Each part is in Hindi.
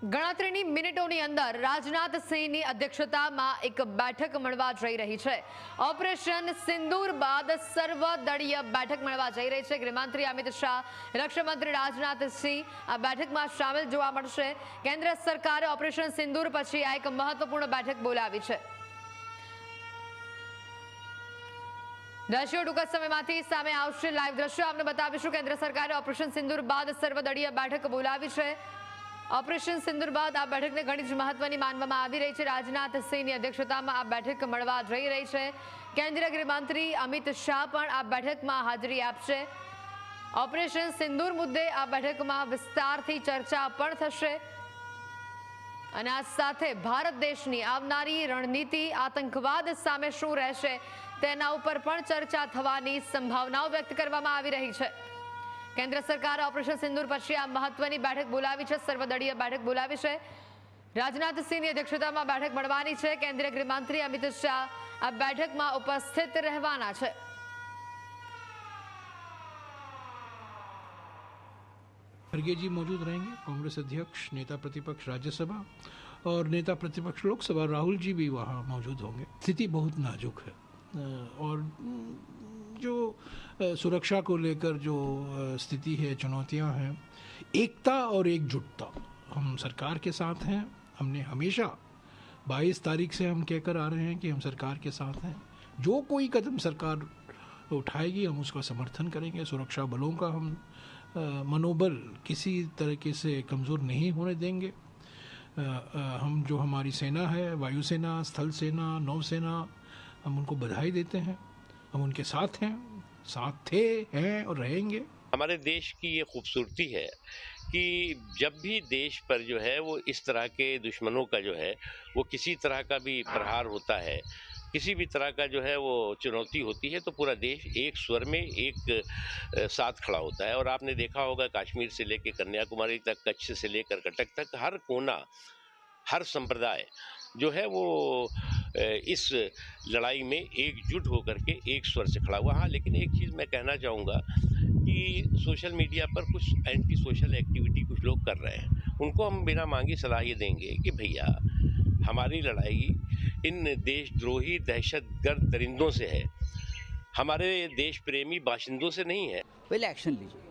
ગણતરીની મિનિટોની અંદર રાજનાથ સિંહની અધ્યક્ષતામાં એક બેઠક મળવા જઈ રહી છે। ઓપરેશન સિંદૂર બાદ સર્વદળીય બેઠક મળવા જઈ રહી છે। ગૃહમંત્રી અમિત શાહ, રક્ષામંત્રી રાજનાથ સિંહ આ બેઠકમાં સામેલ જોવા મળશે। કેન્દ્ર સરકારે ઓપરેશન સિંદૂર પછી આ એક મહત્વપૂર્ણ બેઠક બોલાવી છે। દ્રશ્યો ટૂંક સમયમાંથી સામે આવશે। લાઈવ દ્રશ્યો આપને બતાવીશું। કેન્દ્ર સરકારે ઓપરેશન સિંદૂર બાદ સર્વદળીય બેઠક બોલાવી છે। ઓપરેશન સિંદૂર બાદ આ બેઠકને ઘણી જ મહત્વની માનવામાં આવી રહી છે। રાજનાથ સિંહની અધ્યક્ષતામાં આ બેઠક મળવા જઈ રહી છે। કેન્દ્રીય ગૃહમંત્રી અમિત શાહ પણ આ બેઠકમાં હાજરી આપશે। ઓપરેશન સિંદૂર મુદ્દે આ બેઠકમાં વિસ્તારથી ચર્ચા પણ થશે અને આ સાથે ભારત દેશની આવનારી રણનીતિ આતંકવાદ સામે શું રહેશે તેના ઉપર પણ ચર્ચા થવાની સંભાવનાઓ વ્યક્ત કરવામાં આવી રહી છે। કેન્દ્ર સરકારે ઓપરેશન સિંદૂર પછી આ મહત્વની બેઠક બોલાવી છે। સર્વદળીય બેઠક બોલાવી છે। રાજનાથ સિંહની અધ્યક્ષતામાં બેઠક મળવાની છે। કેન્દ્રીય ગૃહમંત્રી અમિત શાહ આ બેઠકમાં ઉપસ્થિત રહેવાના છે। खड़गे जी मौजूद रहेंगे, कांग्रेस अध्यक्ष, नेता प्रतिपक्ष राज्यसभा और नेता प्रतिपक्ष लोकसभा राहुल जी भी वहाँ मौजूद होंगे। स्थिति बहुत नाजुक है और जो सुरक्षा को लेकर जो स्थिति है, चुनौतियाँ हैं, एकता और एकजुटता हम सरकार के साथ हैं। हमने हमेशा 22 तारीख से हम कहकर आ रहे हैं कि हम सरकार के साथ हैं। जो कोई कदम सरकार उठाएगी हम उसका समर्थन करेंगे। सुरक्षा बलों का हम मनोबल किसी तरीके से कमज़ोर नहीं होने देंगे। हम जो हमारी सेना है, वायुसेना, स्थल सेना, नौसेना, हम उनको बधाई देते हैं। हम उनके साथ हैं, साथ थे, हैं और रहेंगे। हमारे देश की ये खूबसूरती है कि जब भी देश पर जो है वो इस तरह के दुश्मनों का जो है वो किसी तरह का भी प्रहार होता है, किसी भी तरह का जो है वो चुनौती होती है, तो पूरा देश एक स्वर में एक साथ खड़ा होता है। और आपने देखा होगा कश्मीर से लेकर कन्याकुमारी तक, कच्छ से लेकर कटक तक, हर कोना, हर संप्रदाय जो है वो इस लड़ाई में एकजुट होकर के एक स्वर से खड़ा हुआ। हाँ, लेकिन एक चीज़ मैं कहना चाहूँगा कि सोशल मीडिया पर कुछ एंटी सोशल एक्टिविटी कुछ लोग कर रहे हैं, उनको हम बिना मांगे सलाह ये देंगे कि भैया हमारी लड़ाई इन देशद्रोही दहशतगर्द दरिंदों से है, हमारे देश प्रेमी बाशिंदों से नहीं है। पहले एक्शन लीजिए,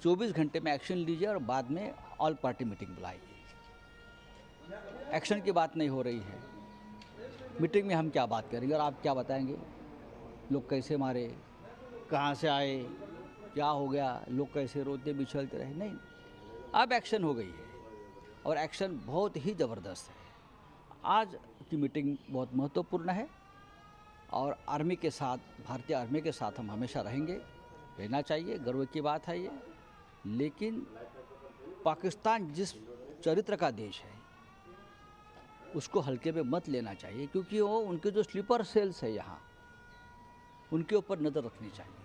24 घंटे में एक्शन लीजिए और बाद में ऑल पार्टी मीटिंग बुलाइए। एक्शन की बात नहीं हो रही है, मीटिंग में हम क्या बात करेंगे और आप क्या बताएंगे? लोग कैसे मारे, कहाँ से आए, क्या हो गया, लोग कैसे रोते बिछलते रहे? नहीं, अब एक्शन हो गई है और एक्शन बहुत ही ज़बरदस्त है। आज की मीटिंग बहुत महत्वपूर्ण है और आर्मी के साथ, भारतीय आर्मी के साथ हम हमेशा रहेंगे, रहना चाहिए, गर्व की बात है ये। लेकिन पाकिस्तान जिस चरित्र का देश है उसको हल्के में मत लेना चाहिए, क्योंकि वो उनके जो स्लीपर सेल्स है यहाँ, उनके ऊपर नज़र रखनी चाहिए।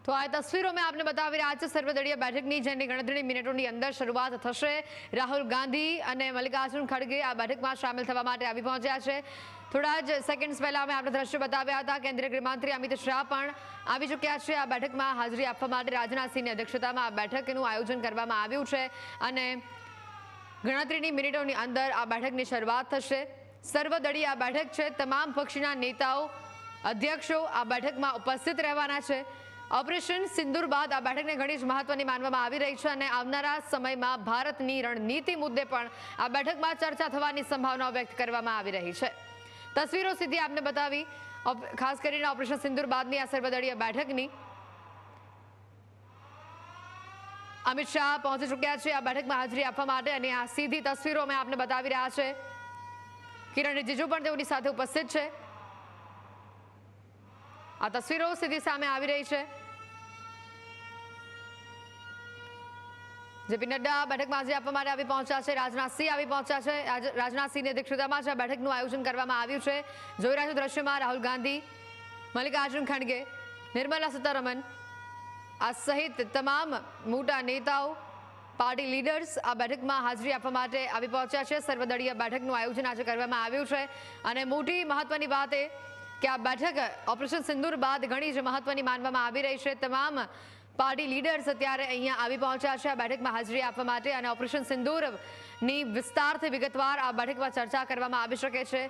तो आ तस्वीरों में आपने बतावी रह्या छे सर्वदळीय बैठकनी जेनी गणतरीनी मिनिटोनी अंदर शरूआत थशे। राहुल गांधी अने मल्लिकार्जुन खड़गे आ बैठकमां शामिल थवा माटे आवी पहोंच्या छे। थोड़ा ज सेकंड्स पहला अमे आपणे दृश्य बताव्या हता। केंद्रीय गृहमंत्री अमित शाह पण आवी चूक्या छे। आ बैठकमां हाजरी आपवा माटे राजनाथ सिंहनी अध्यक्षतामां आ बैठकनुं आयोजन करवामां आव्युं छे अने गणतरीनी मिनिटोनी अंदर आ बैठकनी शरूआत थशे। सर्वदळीय आ बैठक छे। तमाम पक्षना नेताओ, अध्यक्षो आ बैठकमां उपस्थित रहेवाना छे। ऑपरेशन सिंदूर बाद आ बैठकने घणी ज महत्वनी मानवामां आवी रही छे अने आवनारा समयमां भारतनी रणनीति मुद्दे पण आ बैठकमां चर्चा थवानी संभावनाओ व्यक्त करवामां आवी रही छे। तस्वीरों सीधी आपने बतावी खास करीने ऑपरेशन सिंदूर बादनी आ सर्वदळीय बैठकनी। अमित शाह पहुंची चुक्या छे आ बैठकमां हाजरी आपवा माटे अने आ सीधी तस्वीरों में आपने बतावी रह्या छे। किरण रिजिजू पण तेओनी साथे उपस्थित छे। आ तस्वीरों सीधी सामे आवी रही है। जेपी नड्डा बैठक में हाजरी आपवा माटे आवी पहोंच्या छे। राजनाथ सिंह आवी पहोंच्या छे। राजनाथ सिंहनी अध्यक्षतामां ज बैठकनुं आयोजन करवामां आव्युं छे। जोई रह्या छो दृश्यमां राहुल गांधी, मल्लिकार्जुन खड़गे, निर्मला सीतारमण आ सहित तमाम मोटा नेताओ, पार्टी लीडर्स आ बैठकमां हाजरी आपवा माटे आवी पहोंच्या छे। सर्वदळीय बैठकनुं आयोजन आज करवामां आव्युं छे अने मोटी महत्वनी वात ए कि आ बैठक ऑपरेशन सिंदूर बाद घणी ज महत्वनी मानवामां आवी रही है। तमाम પાર્ટી લીડર્સ અત્યારે અહીંયા આવી પહોંચ્યા છે આ બેઠકમાં હાજરી આપવા માટે અને ઓપરેશન સિંદૂરની વિસ્તારથી વિગતવાર આ બેઠકમાં ચર્ચા કરવામાં આવી શકે છે.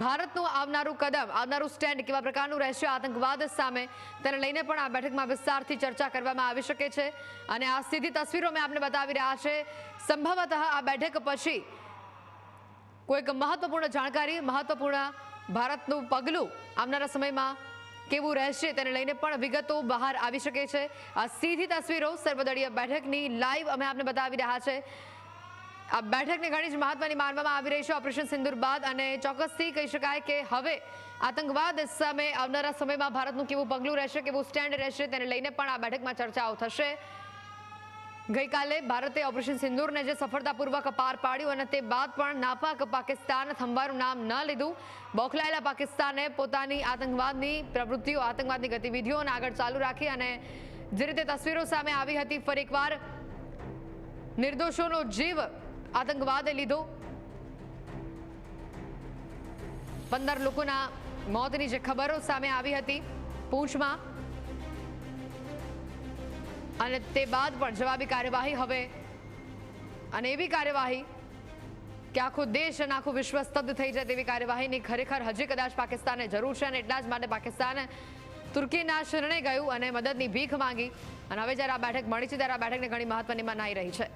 ભારતનું આવનારું કદમ, આવનારું સ્ટેન્ડ કેવા પ્રકારનું રહેશે આતંકવાદ સામે, તેને લઈને પણ આ બેઠકમાં વિસ્તારથી ચર્ચા કરવામાં આવી શકે છે. અને આ સીધી તસવીરો મેં આપને બતાવી રહ્યા છે. સંભવતઃ આ બેઠક પછી કોઈક મહત્વપૂર્ણ જાણકારી, મહત્વપૂર્ણ ભારતનું પગલું આવનારા સમયમાં કેવું રહેશે તેને લઈને પણ વિગતો બહાર આવી શકે છે. આ સીધી તસવીરો સર્વદળીય બેઠકની લાઈવ અમે આપને બતાવી રહ્યા છે. આ બેઠકને ઘણી જ મહત્વની માનવામાં આવી રહી છે ઓપરેશન સિંદૂર બાદ, અને ચોક્કસથી કહી શકાય કે હવે આતંકવાદ સામે આવનારા સમયમાં ભારતનું કેવું પગલું રહેશે, કેવું સ્ટેન્ડ રહેશે તેને લઈને પણ આ બેઠકમાં ચર્ચાઓ થશે. ગઈકાલે ભારતે ઓપરેશન સિંદૂરને જે સફળતાપૂર્વક પાર પાડ્યું અને તે બાદ પણ નાપાક પાકિસ્તાન થંભાનું નામ ન લીધું. બોખલાયેલા પાકિસ્તાને પોતાની આતંકવાદની પ્રવૃત્તિઓ, આતંકવાદની ગતિવિધિઓને આગળ ચાલુ રાખી અને જે રીતે તસવીરો સામે આવી હતી, ફરી એકવાર નિર્દોષોનો જીવ આતંકવાદે લીધો. 15 લોકોના મોતની જે ખબરો સામે આવી હતી પૂંછમાં, અને તે બાદ પણ જવાબી કાર્યવાહી હવે, અને એવી કાર્યવાહી કે આખો દેશ અને આખું વિશ્વ સ્તબ્ધ થઈ જાય તેવી કાર્યવાહીની ખરેખર હજી કદાચ પાકિસ્તાનને જરૂર છે. અને એટલા જ માટે પાકિસ્તાન તુર્કીના શરણે ગયું અને મદદની ભીખ માંગી. અને હવે જ્યારે આ બેઠક મળી છે ત્યારે આ બેઠકને ઘણી મહત્વની મનાઈ રહી છે.